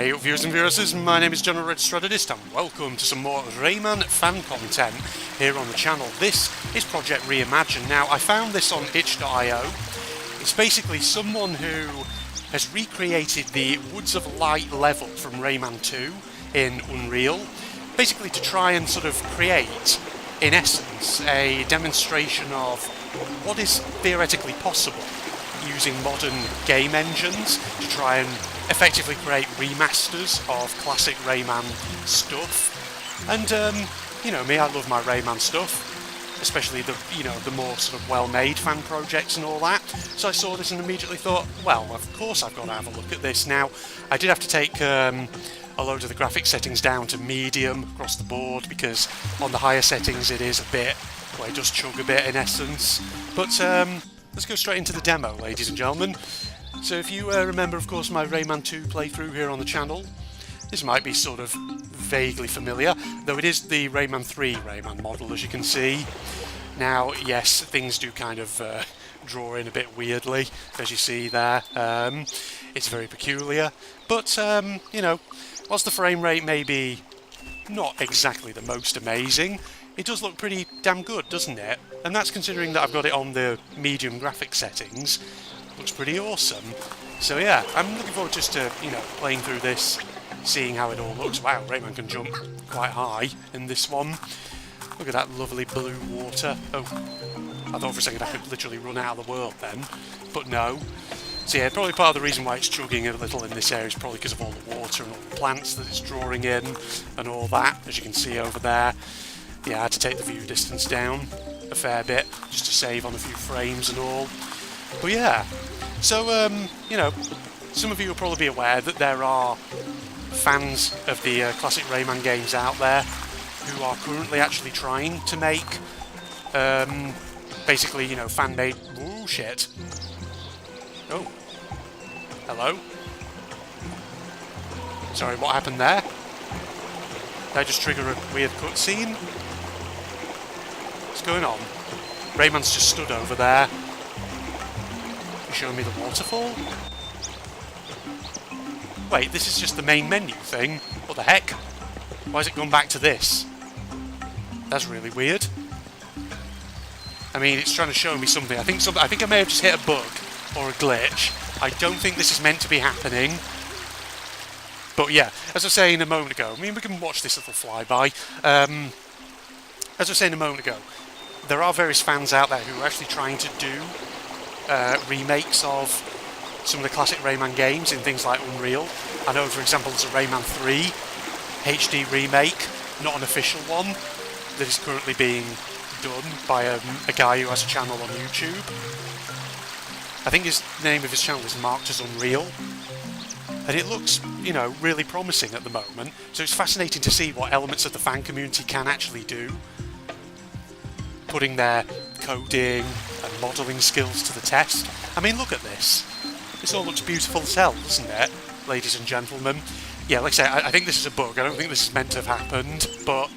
Hey viewers and viewers, my name is General Strategist and welcome to some more Rayman fan content here on the channel. This is Project Reimagine. Now, I found this on itch.io. It's basically someone who has recreated the Woods of Light level from Rayman 2 in Unreal, basically to try and sort of create, in essence, a demonstration of what is theoretically possible using modern game engines to try and effectively create remasters of classic Rayman stuff. And you know me, I love my Rayman stuff, especially the more sort of well-made fan projects and all that. So I saw this and immediately thought, well, of course I've got to have a look at this. Now, I did have to take a load of the graphics settings down to medium across the board because on the higher settings it is a bit, well, it does chug a bit in essence. But let's go straight into the demo, ladies and gentlemen. So if you remember, of course, my Rayman 2 playthrough here on the channel, this might be sort of vaguely familiar, though it is the Rayman 3 Rayman model, as you can see. Now, yes, things do kind of draw in a bit weirdly, as you see there. It's very peculiar, but, you know, whilst the frame rate may be not exactly the most amazing, it does look pretty damn good, doesn't it? And that's considering that I've got it on the medium graphic settings. Looks pretty awesome. So yeah, I'm looking forward just to, you know, playing through this, seeing how it all looks. Wow, Rayman can jump quite high in this one. Look at that lovely blue water. Oh, I thought for a second I could literally run out of the world then, but no. So yeah, probably part of the reason why it's chugging a little in this area is probably because of all the water and all the plants that it's drawing in and all that, as you can see over there. Yeah, I had to take the view distance down a fair bit just to save on a few frames and all. But yeah, so you know, some of you will probably be aware that there are fans of the classic Rayman games out there who are currently actually trying to make basically, you know, fan-made... Ooh, shit. Oh. Hello? Sorry, what happened there? Did I just trigger a weird cutscene? What's going on? Rayman's just stood over there. You showing me the waterfall? Wait, this is just the main menu thing? What the heck? Why has it gone back to this? That's really weird. I mean, it's trying to show me something. I think I may have just hit a bug or a glitch. I don't think this is meant to be happening. But yeah, as I was saying a moment ago, I mean, we can watch this little flyby. As I was saying a moment ago, there are various fans out there who are actually trying to do remakes of some of the classic Rayman games in things like Unreal. I know, for example, there's a Rayman 3 HD remake, not an official one, that is currently being done by a guy who has a channel on YouTube. I think the name of his channel is marked as Unreal. And it looks, you know, really promising at the moment. So it's fascinating to see what elements of the fan community can actually do, putting their coding and modelling skills to the test. I mean, look at this. This all looks beautiful as hell, doesn't it, ladies and gentlemen? Yeah, like I say, I think this is a bug. I don't think this is meant to have happened, but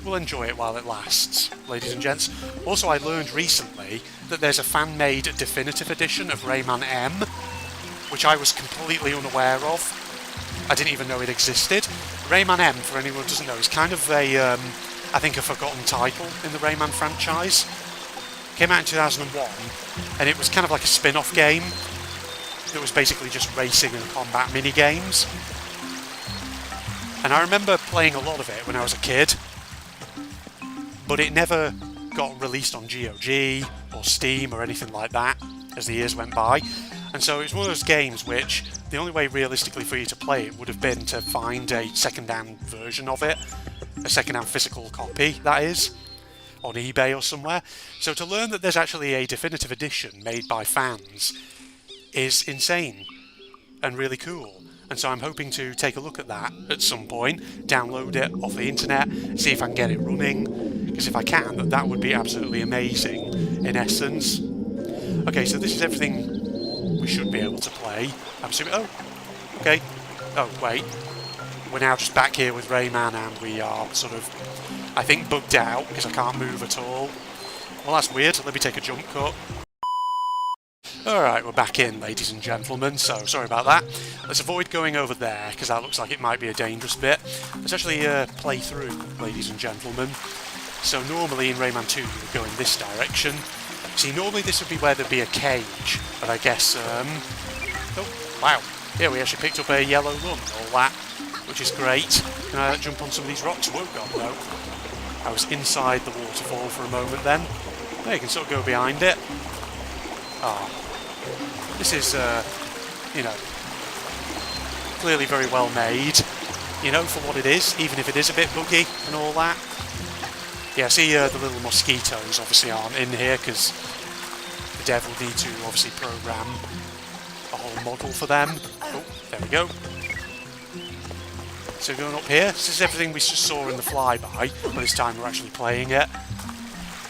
we'll enjoy it while it lasts, ladies and gents. Also, I learned recently that there's a fan-made definitive edition of Rayman M, which I was completely unaware of. I didn't even know it existed. Rayman M, for anyone who doesn't know, is kind of a, I think, a forgotten title in the Rayman franchise. Came out in 2001, and it was kind of like a spin-off game that was basically just racing and combat mini-games. And I remember playing a lot of it when I was a kid, but it never got released on GOG or Steam or anything like that as the years went by. And so it was one of those games which the only way realistically for you to play it would have been to find a second-hand version of it, a second-hand physical copy, that is, on eBay or somewhere. So to learn that there's actually a definitive edition made by fans is insane and really cool. And so I'm hoping to take a look at that at some point, download it off the internet, see if I can get it running, because if I can, that would be absolutely amazing in essence. Okay, so this is everything we should be able to play. I'm assuming... Oh, okay. Oh, wait. We're now just back here with Rayman and we are sort of, I think, bugged out because I can't move at all. Well, that's weird. Let me take a jump cut. Alright, we're back in, ladies and gentlemen, so sorry about that. Let's avoid going over there, because that looks like it might be a dangerous bit. Let's actually play through, ladies and gentlemen. So normally in Rayman 2 you would go in this direction. See, normally this would be where there'd be a cage, but I guess, oh, wow. Yeah, we actually picked up a yellow lung and all that, which is great. Can I jump on some of these rocks? Oh god, no. I was inside the waterfall for a moment then. There, you can sort of go behind it. Ah. This is, you know, clearly very well made, you know, for what it is, even if it is a bit buggy and all that. Yeah, see, the little mosquitoes obviously aren't in here, because the dev will need to obviously program a whole model for them. Oh, there we go. So going up here, this is everything we just saw in the flyby, but this time we're actually playing it.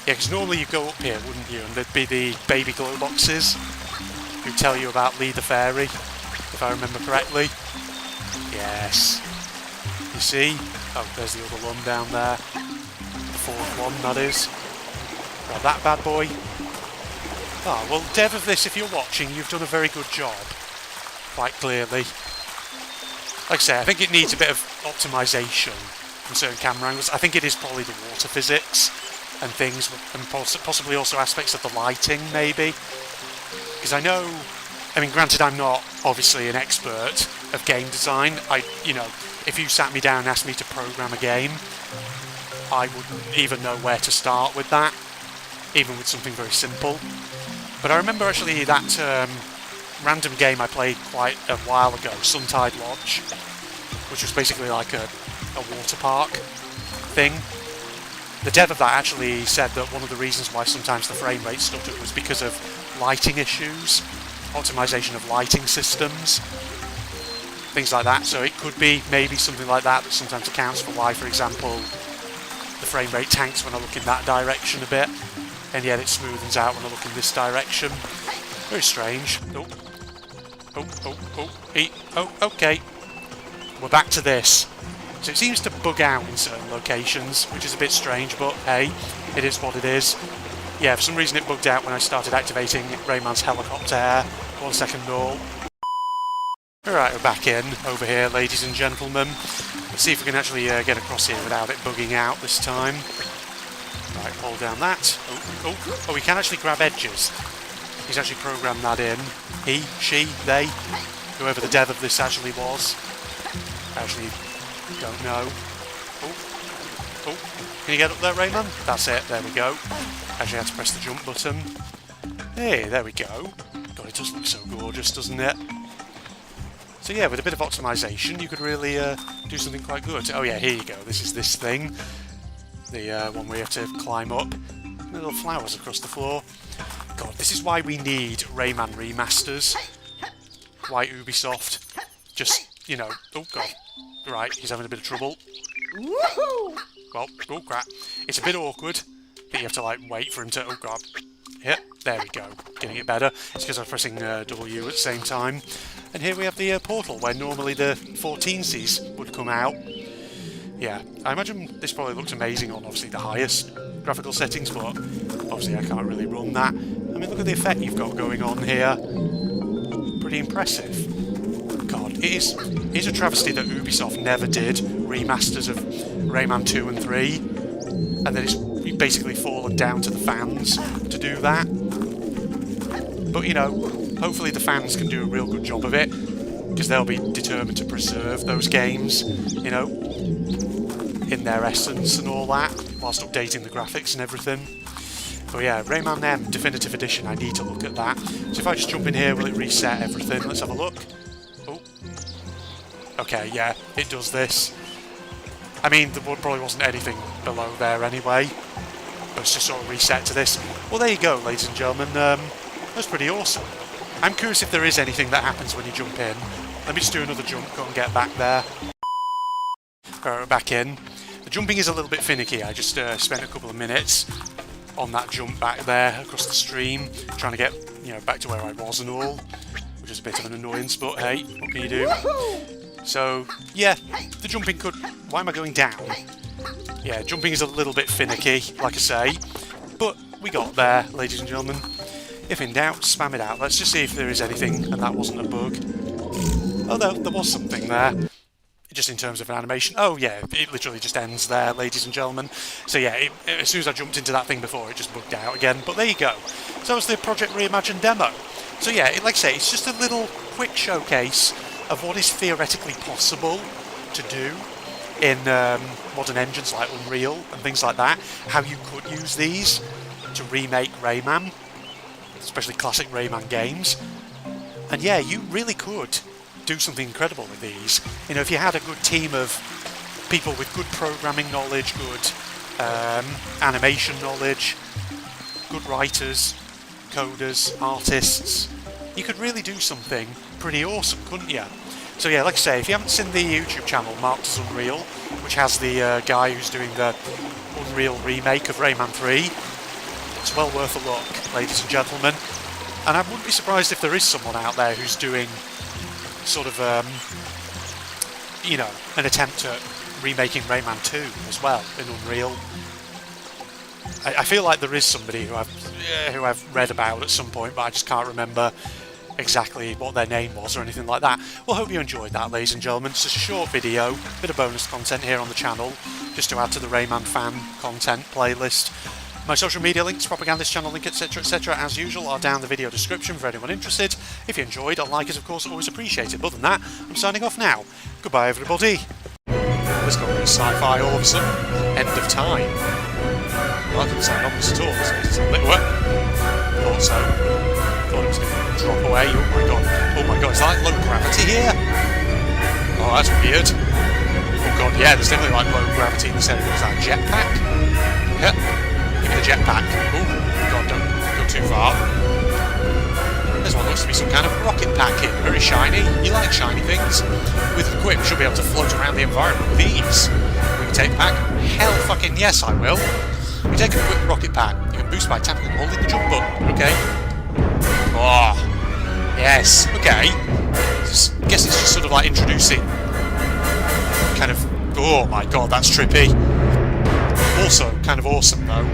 Yeah, because normally you go up here, wouldn't you, and there'd be the baby glow boxes who tell you about Lee the Fairy, if I remember correctly. Yes. You see? Oh, there's the other one down there. The fourth one, that is. Well, that bad boy. Ah, well, dev of this, if you're watching, you've done a very good job. Quite clearly. Like I say, I think it needs a bit of optimisation from certain camera angles. I think it is probably the water physics and things, and possibly also aspects of the lighting, maybe. Because I know, I mean, granted I'm not obviously an expert of game design. You know, if you sat me down and asked me to program a game, I wouldn't even know where to start with that, even with something very simple. But I remember actually that random game I played quite a while ago, Suntide Lodge, which was basically like a water park thing. The dev of that actually said that one of the reasons why sometimes the frame rate stuttered was because of lighting issues, optimization of lighting systems, things like that. So it could be maybe something like that that sometimes accounts for why, for example, the frame rate tanks when I look in that direction a bit, and yet it smoothens out when I look in this direction. Very strange. Oh, oh, oh, oh, oh, okay. We're back to this. So it seems to bug out in certain locations, which is a bit strange, but hey, it is what it is. Yeah, for some reason it bugged out when I started activating Rayman's helicopter air. 1 second all. Alright, we're back in, over here, ladies and gentlemen. Let's see if we can actually get across here without it bugging out this time. Right, hold down that. Oh, we can actually grab edges. He's actually programmed that in. He, she, they, whoever the dev of this actually was. Actually, don't know. Oh, can you get up there, Rayman? That's it, there we go. Actually had to press the jump button. Hey, there we go. God, it does look so gorgeous, doesn't it? So yeah, with a bit of optimisation, you could really do something quite good. Oh yeah, here you go. This is this thing. The one where you have to climb up. Little flowers across the floor. God, this is why we need Rayman remasters. Why Ubisoft just, you know... Oh god. Right, he's having a bit of trouble. Well, oh crap. It's a bit awkward that you have to like wait for him to... Oh god. Yep, there we go. Getting it better. It's because I was pressing W at the same time. And here we have the portal where normally the 14Cs would come out. Yeah, I imagine this probably looks amazing on obviously the highest graphical settings, but obviously I can't really run that. I mean, look at the effect you've got going on here. Pretty impressive. God, it is a travesty that Ubisoft never did remasters of Rayman 2 and 3, and then it's basically fallen down to the fans to do that. But, you know, hopefully the fans can do a real good job of it, because they'll be determined to preserve those games, you know, in their essence and all that, whilst updating the graphics and everything. But yeah, Rayman M Definitive Edition, I need to look at that. So if I just jump in here, will it reset everything? Let's have a look. Oh. Okay, yeah, it does this. I mean, there probably wasn't anything below there anyway, but it's just sort of reset to this. Well, there you go, ladies and gentlemen. That's pretty awesome. I'm curious if there is anything that happens when you jump in. Let me just do another jump, go and get back there. Alright, we're back in. The jumping is a little bit finicky. I just spent a couple of minutes on that jump back there across the stream, trying to get, you know, back to where I was and all, which is a bit of an annoyance, but hey, what can you do? So, yeah, the jumping could... Why am I going down? Yeah, jumping is a little bit finicky, like I say, but we got there, ladies and gentlemen. If in doubt, spam it out. Let's just see if there is anything, and that wasn't a bug. Oh, there was something there. Just in terms of an animation. Oh yeah, it literally just ends there, ladies and gentlemen. So yeah, as soon as I jumped into that thing before, it just bugged out again. But there you go. So that was the Project Reimagine demo. So yeah, like I say, it's just a little quick showcase of what is theoretically possible to do in modern engines like Unreal and things like that. How you could use these to remake Rayman, especially classic Rayman games. And yeah, you really could do something incredible with these. You know, if you had a good team of people with good programming knowledge, good animation knowledge, good writers, coders, artists, you could really do something pretty awesome, couldn't you? So yeah, like I say, if you haven't seen the YouTube channel marked as Unreal, which has the guy who's doing the Unreal remake of Rayman 3, it's well worth a look, ladies and gentlemen. And I wouldn't be surprised if there is someone out there who's doing sort of, you know, an attempt at remaking Rayman 2 as well in Unreal. I feel like there is somebody who I've read about at some point, but I just can't remember exactly what their name was or anything like that. Well, hope you enjoyed that, ladies and gentlemen. It's just a short video, bit of bonus content here on the channel, just to add to the Rayman fan content playlist. My social media links, propagandist channel link, etc, etc, as usual, are down in the video description for anyone interested. If you enjoyed, a like is of course always appreciated. Other than that, I'm signing off now. Goodbye everybody. This got really sci-fi all of a sudden. End of time. Well, that didn't sound ominous at all, does it? It's a bit wet. Thought so. Thought it was going to drop away. Oh my god. Oh my god, is that like low gravity here? Oh, that's weird. Oh god, yeah, there's definitely like low gravity in this area. Is that a jetpack? Yep. Give me the jetpack. Oh god, don't go too far. There's what looks to be some kind of rocket pack here. Very shiny. You like shiny things. With the equip, you should be able to float around the environment with ease. Will you take the pack? Hell fucking yes, I will. We take a quick rocket pack. You can boost by tapping and holding the jump button. Okay. Oh, yes. Okay. I guess it's just sort of like introducing kind of. Oh my god, that's trippy. Also, kind of awesome though.